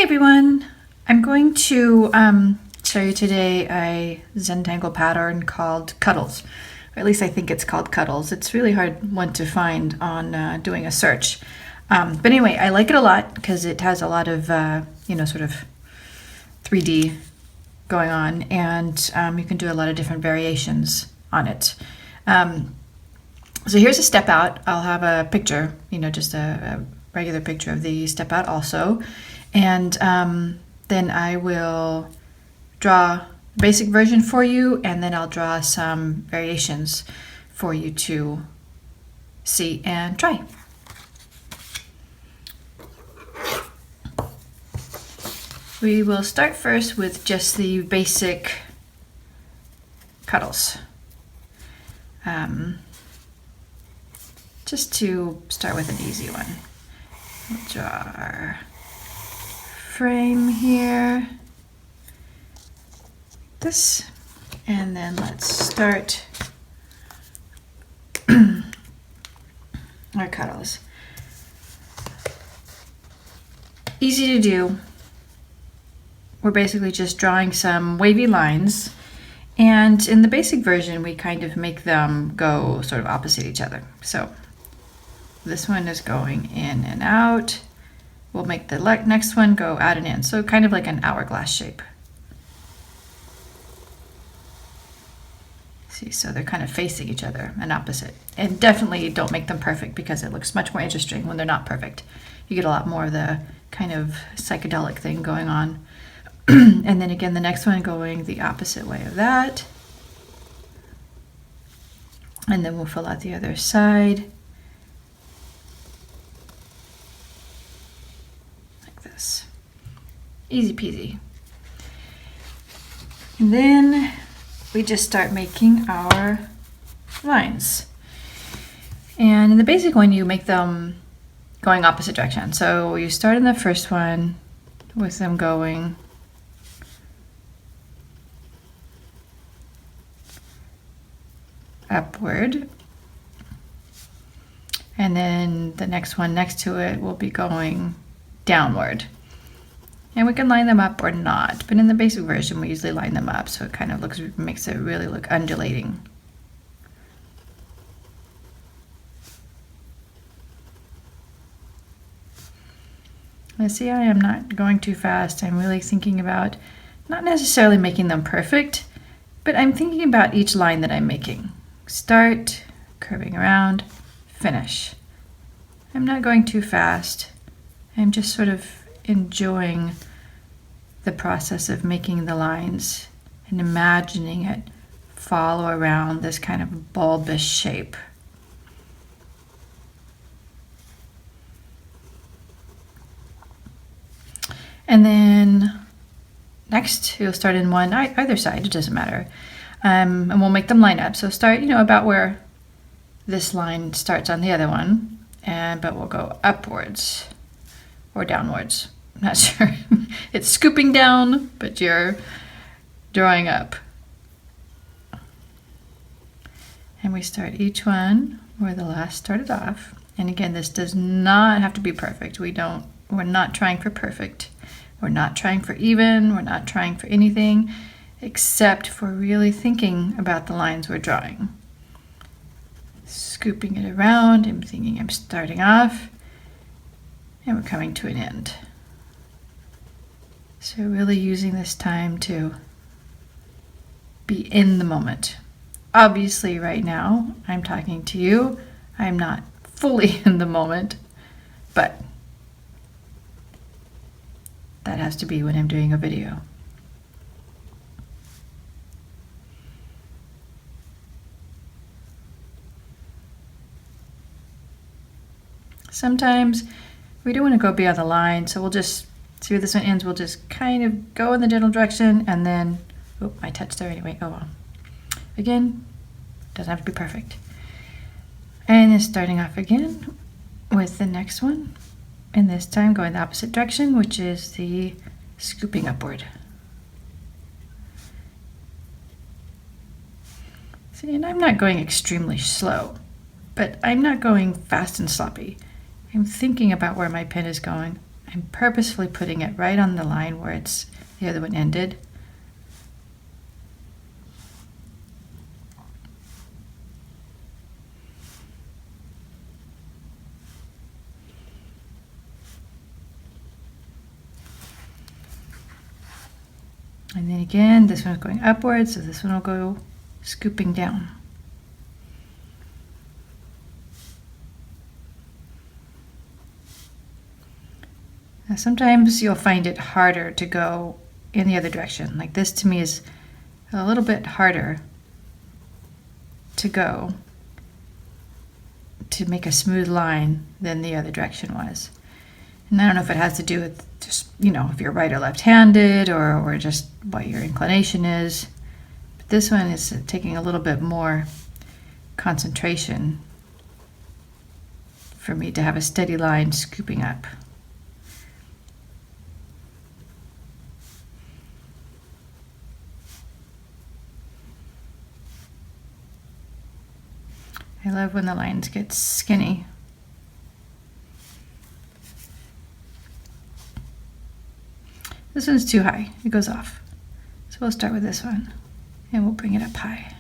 Everyone, I'm going to show you today a Zentangle pattern called Cuddles, or at least I think it's called Cuddles. It's really hard one to find on doing a search, but anyway, I like it a lot because it has a lot of sort of 3D going on, and you can do a lot of different variations on it. So here's a step out. I'll have a picture, just a regular picture of the step out also. And then I will draw the basic version for you, and then I'll draw some variations for you to see and try. We will start first with just the basic Cuddles. Just to start with an easy one. We'll draw our frame here, this, and then let's start our Cuddles. Easy to do. We're basically just drawing some wavy lines, and in the basic version we kind of make them go sort of opposite each other. So this one is going in and out. We'll make the next one go out and in, so kind of like an hourglass shape. See, so they're kind of facing each other and opposite. And definitely don't make them perfect because it looks much more interesting when they're not perfect. You get a lot more of the kind of psychedelic thing going on. And then again, the next one going the opposite way of that. And then we'll fill out the other side. Easy peasy. And then we just start making our lines. And in the basic one, you make them going opposite direction. So you start in the first one with them going upward. And then the next one next to it will be going downward. And we can line them up or not, but in the basic version we usually line them up, so it kind of makes it really look undulating. Now see, I am not going too fast. I'm really thinking about not necessarily making them perfect, but I'm thinking about each line that I'm making. Start, curving around, finish. I'm not going too fast. I'm just sort of enjoying the process of making the lines and imagining it follow around this kind of bulbous shape. And then next you'll start in one either side, it doesn't matter, and we'll make them line up. So start about where this line starts on the other one, but we'll go upwards or downwards. I'm not sure. It's scooping down, but you're drawing up. And we start each one where the last started off. And again, this does not have to be perfect. We're not trying for perfect. We're not trying for even. We're not trying for anything except for really thinking about the lines we're drawing. Scooping it around. I'm thinking I'm starting off and we're coming to an end. So really using this time to be in the moment. Obviously right now I'm talking to you. I'm not fully in the moment, but that has to be when I'm doing a video. Sometimes we don't want to go beyond the line, so we'll just see where this one ends. We'll just kind of go in the general direction, and then, oh, I touched there anyway. Oh well. Again, doesn't have to be perfect. And then starting off again with the next one, and this time going the opposite direction, which is the scooping upward. See, and I'm not going extremely slow, but I'm not going fast and sloppy. I'm thinking about where my pen is going. I'm purposefully putting it right on the line where the other one ended. And then again, this one's going upwards, so this one will go scooping down. Now sometimes you'll find it harder to go in the other direction. Like this to me is a little bit harder to go to make a smooth line than the other direction was. And I don't know if it has to do with just, if you're right or left-handed or just what your inclination is. But this one is taking a little bit more concentration for me to have a steady line scooping up. I love when the lines get skinny. This one's too high, it goes off. So we'll start with this one and we'll bring it up high.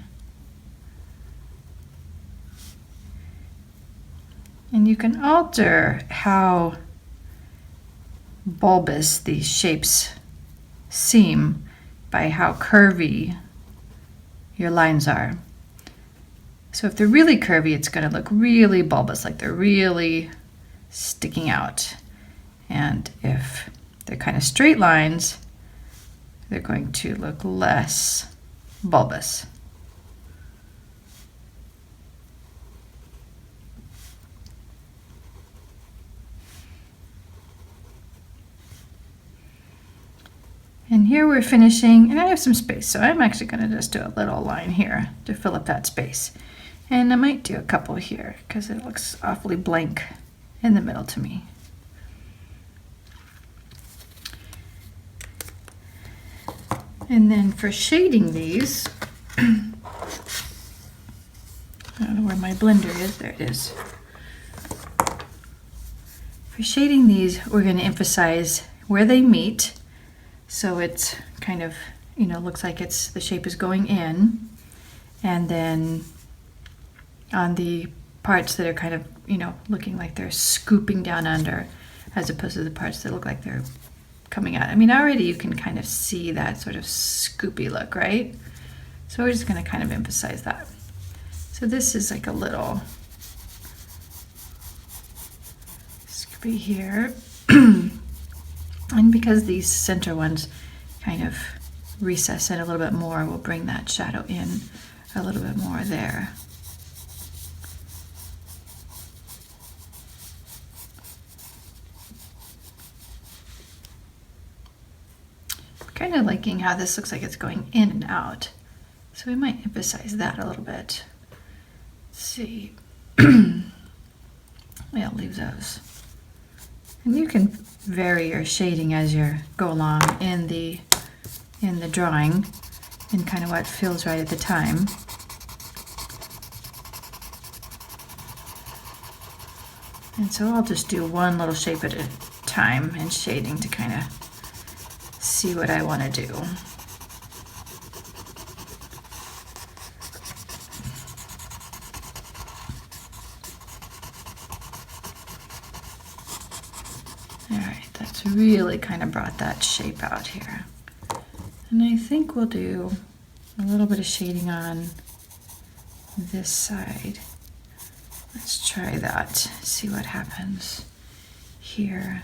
And you can alter how bulbous these shapes seem by how curvy your lines are. So if they're really curvy, it's going to look really bulbous, like they're really sticking out. And if they're kind of straight lines, they're going to look less bulbous. And here we're finishing, and I have some space, so I'm actually going to just do a little line here to fill up that space. And I might do a couple here because it looks awfully blank in the middle to me. And then for shading these, I don't know where my blender is, there it is. For shading these, we're going to emphasize where they meet. So it's kind of, looks like the shape is going in. And then on the parts that are kind of, looking like they're scooping down under, as opposed to the parts that look like they're coming out. I mean, already you can kind of see that sort of scoopy look, right? So we're just going to kind of emphasize that. So this is like a little scoopy here. And because these center ones kind of recess in a little bit more, we'll bring that shadow in a little bit more there. Kind of liking how this looks like it's going in and out. So we might emphasize that a little bit. Let's see. I'll leave those. And you can vary your shading as you go along in the drawing and kind of what feels right at the time. And so I'll just do one little shape at a time in shading to kind of see what I want to do. That's really kind of brought that shape out here. And I think we'll do a little bit of shading on this side. Let's try that, see what happens here.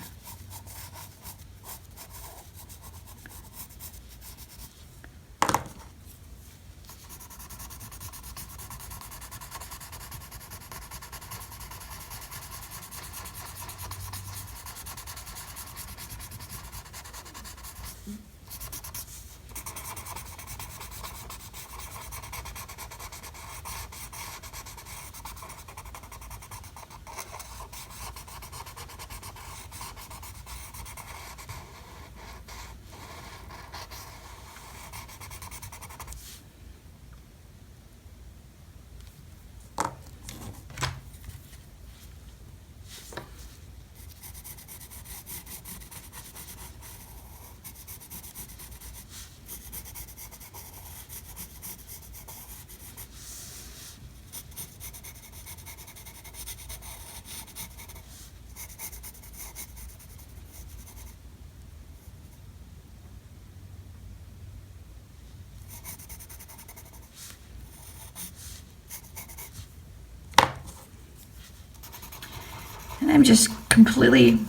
I'm just completely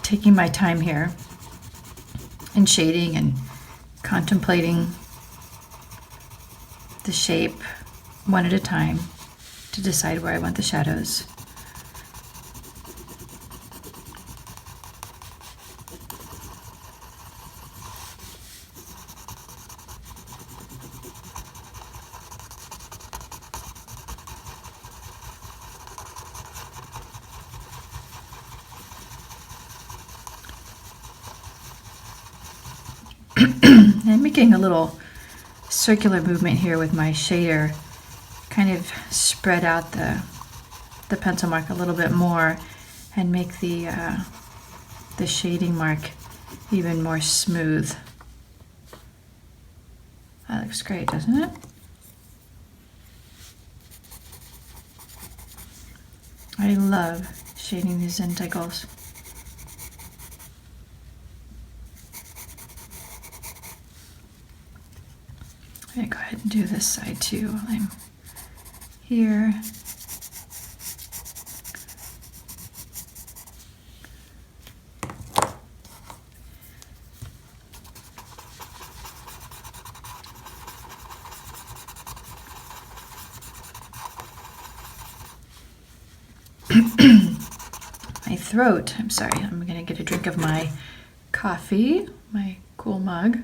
taking my time here and shading and contemplating the shape one at a time to decide where I want the shadows. I'm making a little circular movement here with my shader, kind of spread out the pencil mark a little bit more and make the shading mark even more smooth. That looks great, doesn't it? I love shading these Zentangles. I'm going to go ahead and do this side too while I'm here. My throat, I'm sorry, I'm going to get a drink of my coffee, my cool mug.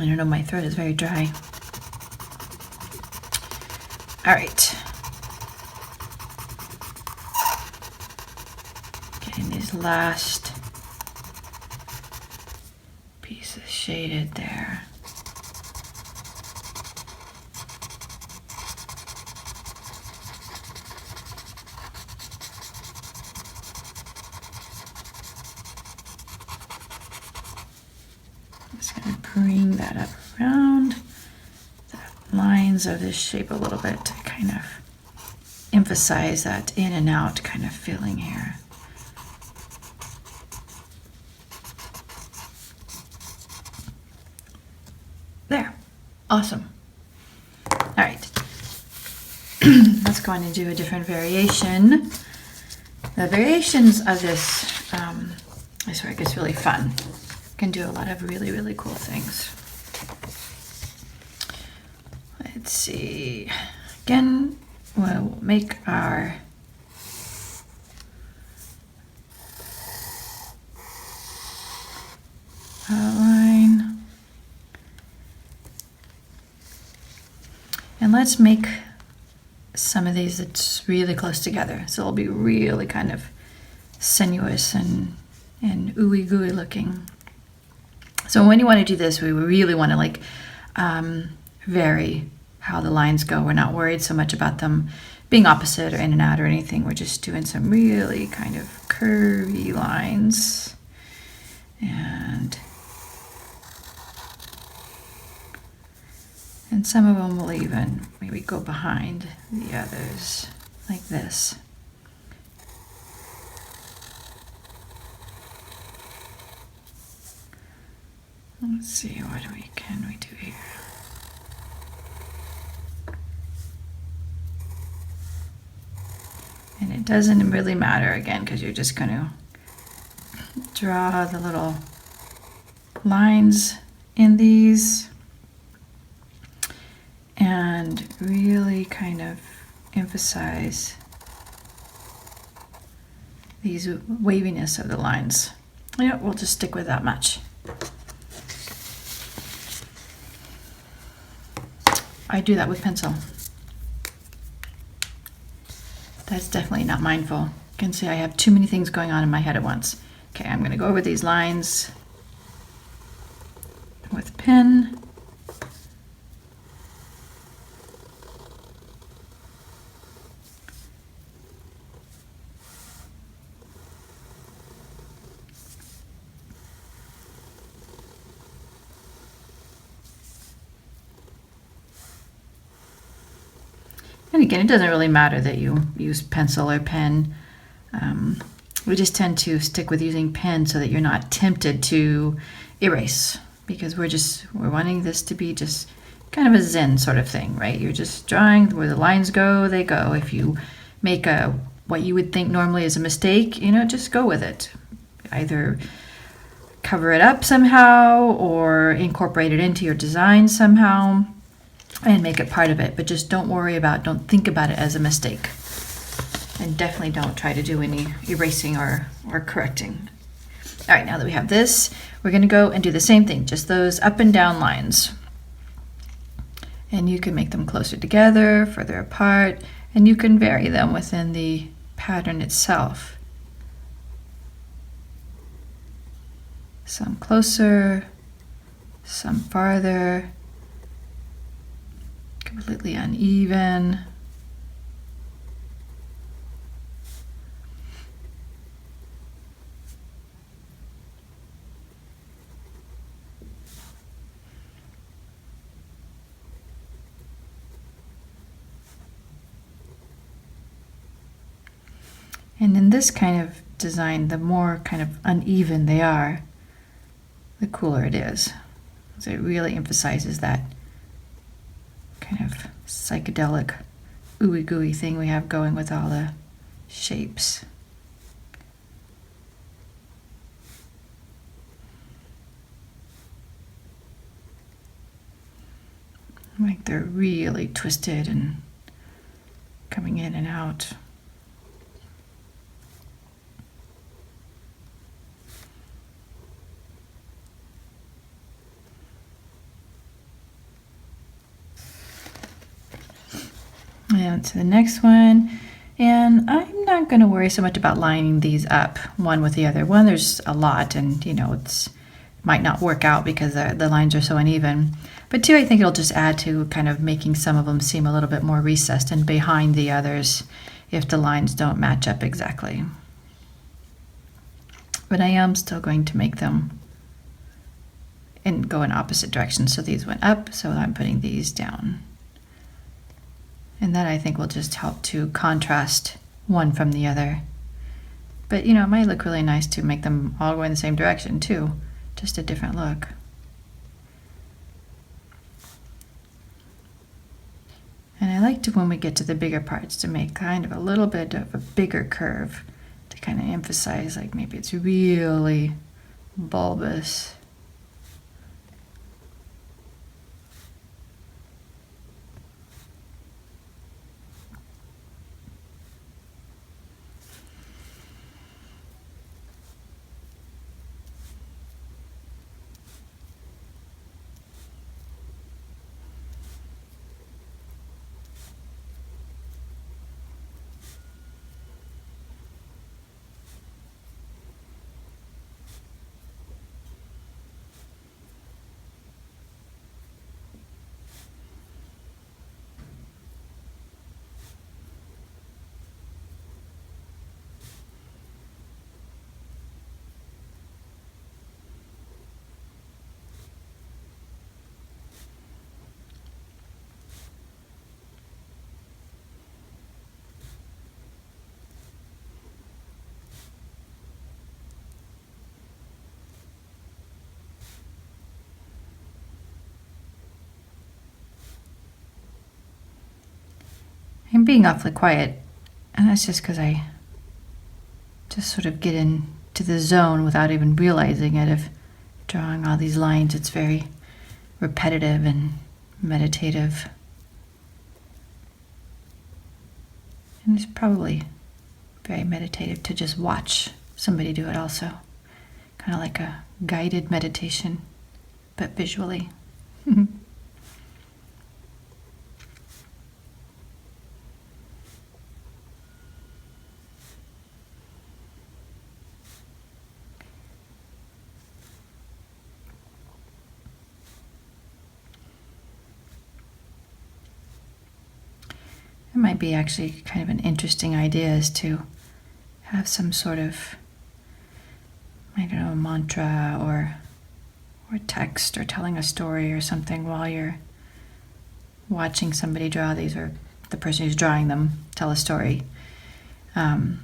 I don't know, my throat is very dry. All right. Getting these last pieces shaded there. Just going to bring that up around the lines of this shape a little bit to kind of emphasize that in and out kind of feeling here. There. Awesome. All right. Let's go on and do a different variation. The variations of this, this work is really fun. Can do a lot of really, really cool things. Let's see. Again, we'll make our outline. And let's make some of these that's really close together. So it'll be really kind of sinuous and ooey gooey looking. So when you want to do this, we really want to like vary how the lines go. We're not worried so much about them being opposite or in and out or anything. We're just doing some really kind of curvy lines. And some of them will even maybe go behind the others like this. Let's see, what can we do here? And it doesn't really matter again because you're just going to draw the little lines in these and really kind of emphasize these waviness of the lines. Yeah, we'll just stick with that much. I do that with pencil. That's definitely not mindful. You can see I have too many things going on in my head at once. Okay, I'm going to go over these lines with pen. And again, it doesn't really matter that you use pencil or pen. We just tend to stick with using pen so that you're not tempted to erase, because we're wanting this to be just kind of a Zen sort of thing, right? You're just drawing where the lines go, they go. If you make what you would think normally is a mistake, just go with it. Either cover it up somehow or incorporate it into your design somehow and make it part of it. But just don't think about it as a mistake. And definitely don't try to do any erasing or correcting. All right, now that we have this, we're going to go and do the same thing, just those up and down lines. And you can make them closer together, further apart, and you can vary them within the pattern itself. Some closer, some farther, completely uneven. And in this kind of design, the more kind of uneven they are, the cooler it is. So it really emphasizes that kind of psychedelic, ooey gooey thing we have going with all the shapes. Like they're really twisted and coming in and out. And to the next one, and I'm not going to worry so much about lining these up one with the other. One, there's a lot, and it might not work out because the lines are so uneven. But two, I think it'll just add to kind of making some of them seem a little bit more recessed and behind the others if the lines don't match up exactly. But I am still going to make them and go in opposite directions. So these went up, so I'm putting these down. And that I think will just help to contrast one from the other. But it might look really nice to make them all go in the same direction too. Just a different look. And I like to, when we get to the bigger parts, to make kind of a little bit of a bigger curve to kind of emphasize, like maybe it's really bulbous. I'm being awfully quiet, and that's just because I just sort of get into the zone without even realizing it of drawing all these lines. It's very repetitive and meditative. And it's probably very meditative to just watch somebody do it also. Kind of like a guided meditation, but visually. It might be actually kind of an interesting idea is to have some sort of, I don't know, mantra or text or telling a story or something while you're watching somebody draw these, or the person who's drawing them tell a story. Because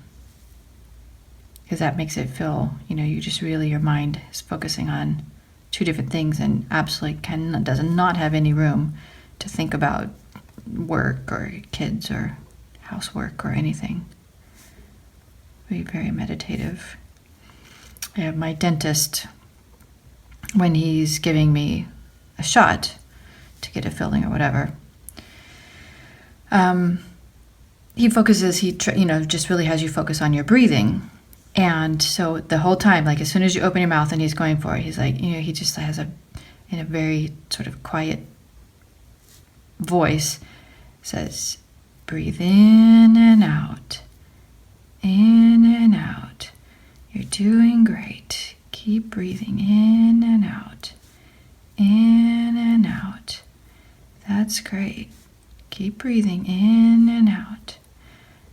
that makes it feel, you just really, your mind is focusing on two different things and absolutely does not have any room to think about work or kids or housework or anything. Be very meditative. I have my dentist, when he's giving me a shot to get a filling or whatever, he focuses, just really has you focus on your breathing. And so the whole time, like as soon as you open your mouth and he's going for it, he's like, he just has in a very sort of quiet voice, says, breathe in and out, in and out. You're doing great. Keep breathing in and out, in and out. That's great. Keep breathing in and out.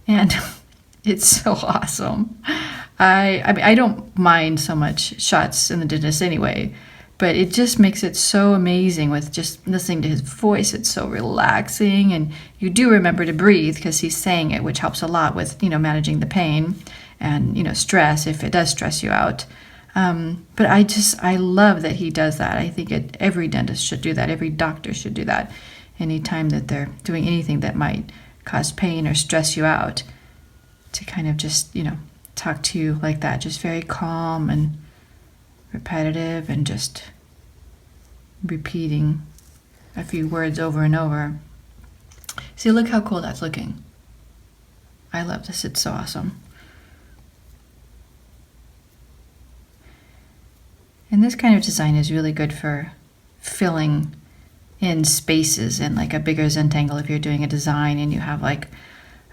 And it's so awesome. I mean, I don't mind so much shots in the dentist anyway, but it just makes it so amazing with just listening to his voice. It's so relaxing, and you do remember to breathe because he's saying it, which helps a lot with, managing the pain and, stress if it does stress you out. But I love that he does that. I think every dentist should do that. Every doctor should do that. Anytime that they're doing anything that might cause pain or stress you out, to kind of just, talk to you like that, just very calm and repetitive and just repeating a few words over and over. See, look how cool that's looking. I love this. It's so awesome. And this kind of design is really good for filling in spaces in like a bigger Zentangle if you're doing a design and you have like,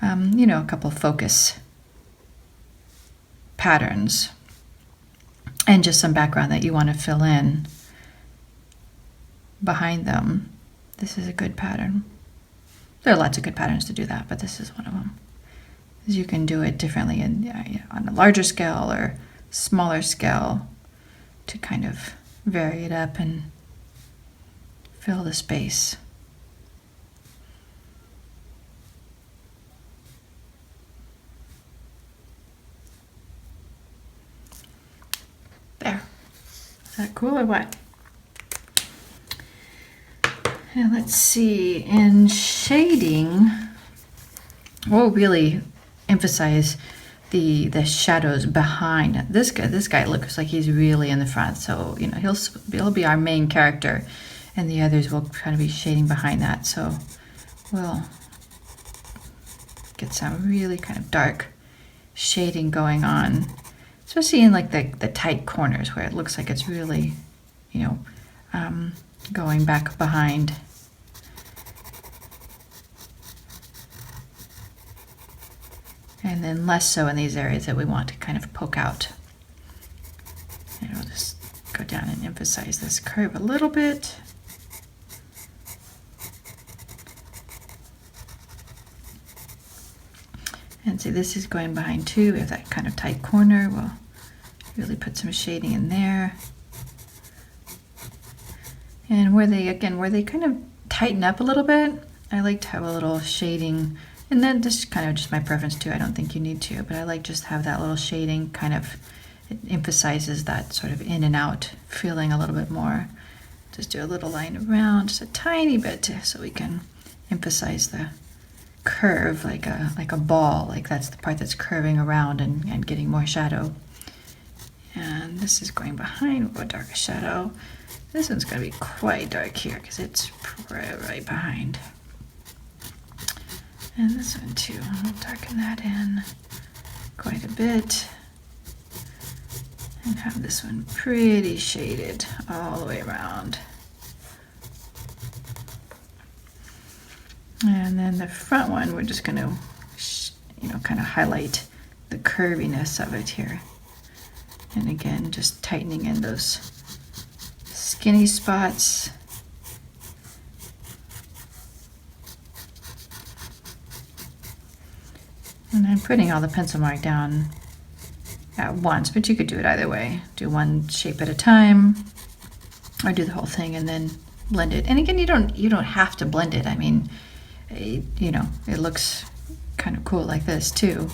a couple focus patterns and just some background that you want to fill in behind them. This is a good pattern. There are lots of good patterns to do that, but this is one of them. You can do it differently on a larger scale or smaller scale to kind of vary it up and fill the space. There. Is that cool or what? And let's see, in shading, we'll really emphasize the shadows behind this guy. This guy looks like he's really in the front, so he'll be our main character, and the others will kind of be shading behind that. So we'll get some really kind of dark shading going on, especially in like the tight corners where it looks like it's really, going back behind. And then less so in these areas that we want to kind of poke out. And we'll just go down and emphasize this curve a little bit. And see, this is going behind too. We have that kind of tight corner. We'll really put some shading in there. And where they kind of tighten up a little bit, I like to have a little shading. And then this is kind of just my preference too. I don't think you need to, but I like just have that little shading kind of, it emphasizes that sort of in and out feeling a little bit more. Just do a little line around, just a tiny bit, so we can emphasize the curve like a ball, like that's the part that's curving around and getting more shadow. And this is going behind, we'll go darker shadow. This one's going to be quite dark here because it's right behind. And this one too, I'll darken that in quite a bit. And have this one pretty shaded all the way around. And then the front one, we're just going to, kind of highlight the curviness of it here. And again, just tightening in those skinny spots. And I'm putting all the pencil mark down at once, but you could do it either way. Do one shape at a time, or do the whole thing and then blend it. And again, you don't have to blend it. I mean, it looks kind of cool like this too.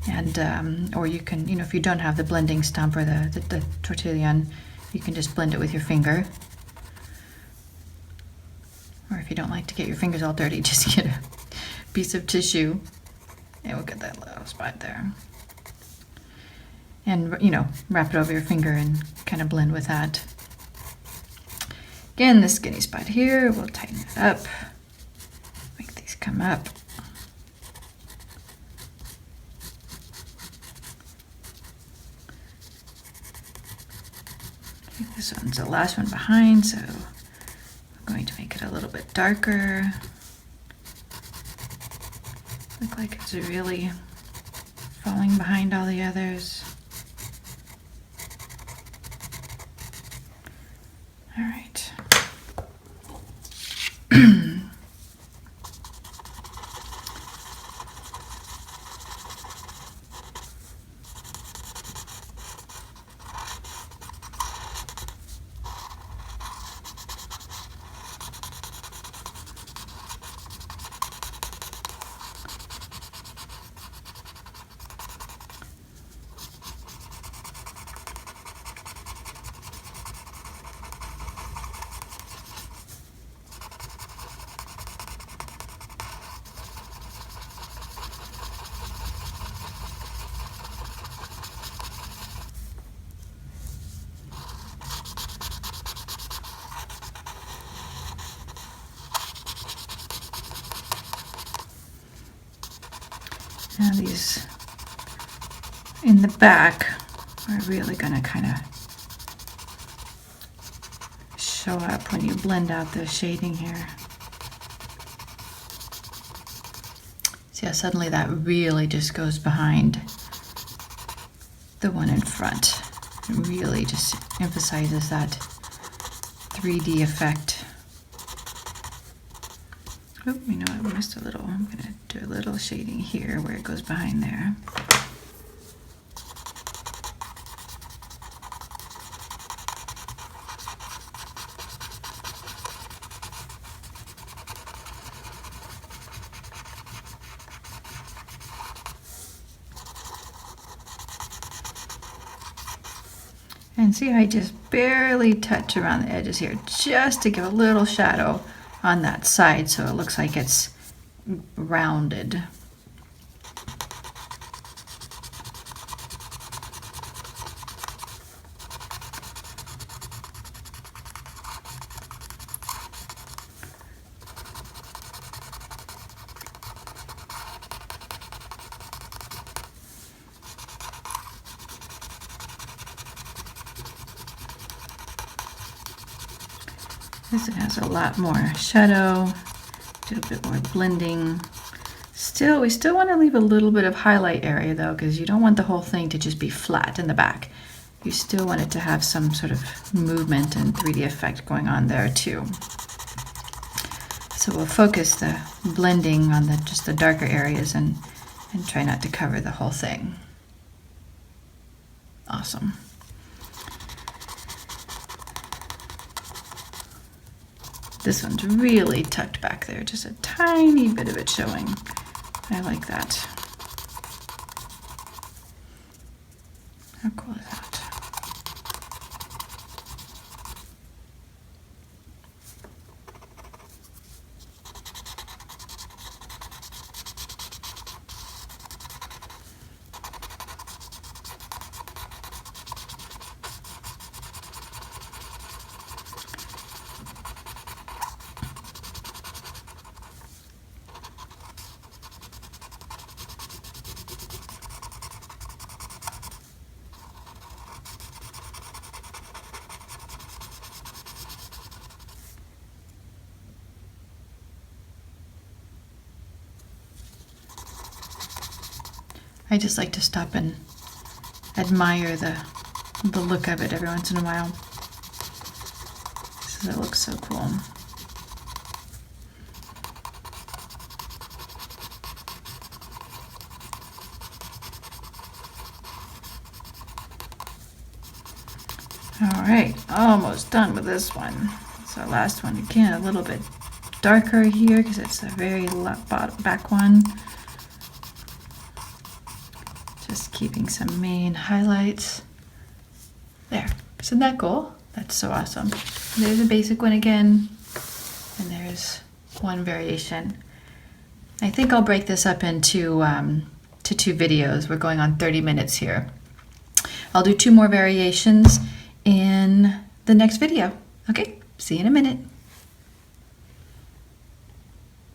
And or you can, if you don't have the blending stump or the tortillon, you can just blend it with your finger. Or if you don't like to get your fingers all dirty, just get a piece of tissue and we'll get that little spot there. And, you know, wrap it over your finger and kind of blend with that. Again, this skinny spot here, we'll tighten it up, make these come up. This one's the last one behind, so I'm going to make it a little bit darker. Look like it's really falling behind all the others. All right. Now these in the back are really going to kind of show up when you blend out the shading here. See how suddenly that really just goes behind the one in front. It really just emphasizes that 3D effect. Oh, you know, I missed a little. I'm going to do a little shading here where it goes behind there. And see, I just barely touch around the edges here just to give a little shadow on that side so it looks like it's rounded. This one has a lot more shadow, do a bit more blending. We still want to leave a little bit of highlight area though, because you don't want the whole thing to just be flat in the back. You still want it to have some sort of movement and 3D effect going on there too. So we'll focus the blending on just the darker areas and try not to cover the whole thing. Awesome. This one's really tucked back there, just a tiny bit of it showing. I like that. How cool is that? I just like to stop and admire the look of it every once in a while. Because it looks so cool. All right, almost done with this one. It's our last one. Again, a little bit darker here because it's the very back one. Just keeping some main highlights. There, isn't that cool? That's so awesome. There's a basic one again, and there's one variation. I think I'll break this up into to 2 videos. We're going on 30 minutes here. I'll do 2 more variations in the next video. Okay, see you in a minute.